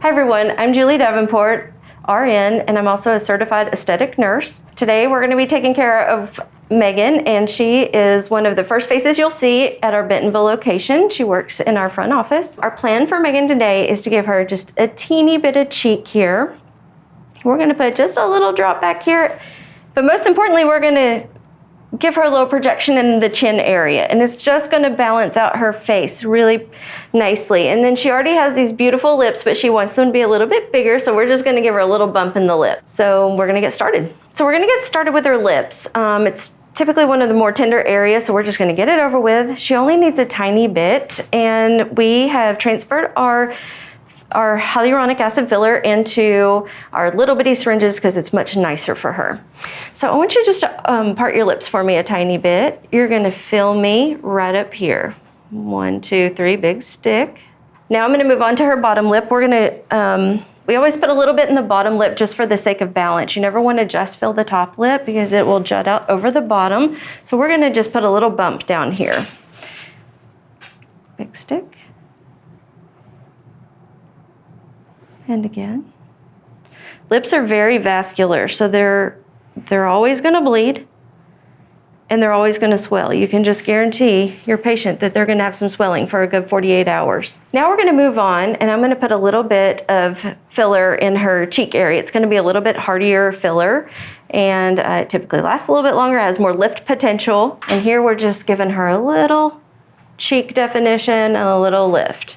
Hi everyone, I'm Julie Davenport, RN, and I'm also a certified aesthetic nurse. Today we're going to be taking care of Megan, and she is one of the first faces you'll see at our Bentonville location. She works in our front office. Our plan for Megan today is to give her just a teeny bit of cheek here. We're going to put just a little drop back here, but most importantly, we're going to give her a little projection in the chin area, and it's just going to balance out her face really nicely. And then she already has these beautiful lips, but she wants them to be a little bit bigger, so we're just going to give her a little bump in the lip. So we're going to get started. So we're going to get started with her lips. It's typically one of the more tender areas, so we're just going to get it over with. She only needs a tiny bit, and we have transferred our hyaluronic acid filler into our little bitty syringes because it's much nicer for her. So I want you just to part your lips for me a tiny bit. You're going to fill me right up here. 1, 2, 3, big stick. Now I'm going to move on to her bottom lip. We're going to, we always put a little bit in the bottom lip just for the sake of balance. You never want to just fill the top lip because it will jut out over the bottom. So we're going to just put a little bump down here. Big stick. And again. Lips are very vascular, so they're always going to bleed and they're always going to swell. You can just guarantee your patient that they're going to have some swelling for a good 48 hours. Now we're going to move on, and I'm going to put a little bit of filler in her cheek area. It's going to be a little bit hardier filler, and it typically lasts a little bit longer, has more lift potential. And here we're just giving her a little cheek definition and a little lift.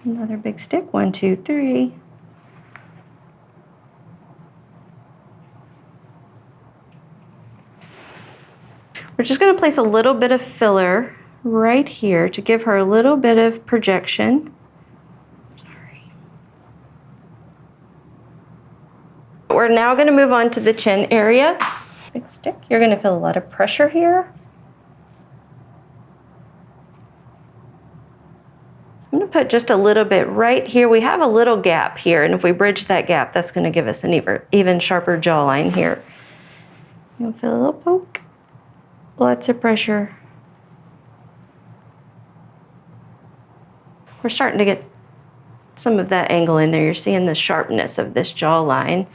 Another big stick, 1, 2, 3. We're just going to place a little bit of filler right here to give her a little bit of projection. Sorry. We're now going to move on to the chin area. Big stick. You're going to feel a lot of pressure here. I'm going to put just a little bit right here. We have a little gap here, and if we bridge that gap, that's going to give us an even sharper jawline here. You'll feel a little poke. Lots of pressure. We're starting to get some of that angle in there. You're seeing the sharpness of this jawline.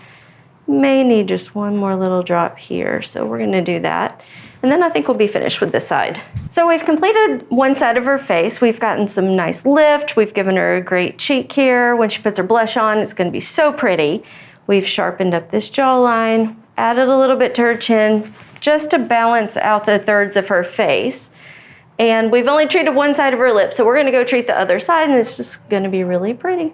May need just one more little drop here, so we're going to do that. And then I think we'll be finished with this side. So we've completed one side of her face. We've gotten some nice lift. We've given her a great cheek here. When she puts her blush on, it's going to be so pretty. We've sharpened up this jawline, added a little bit to her chin just to balance out the thirds of her face. And we've only treated one side of her lip, so we're going to go treat the other side, and it's just going to be really pretty.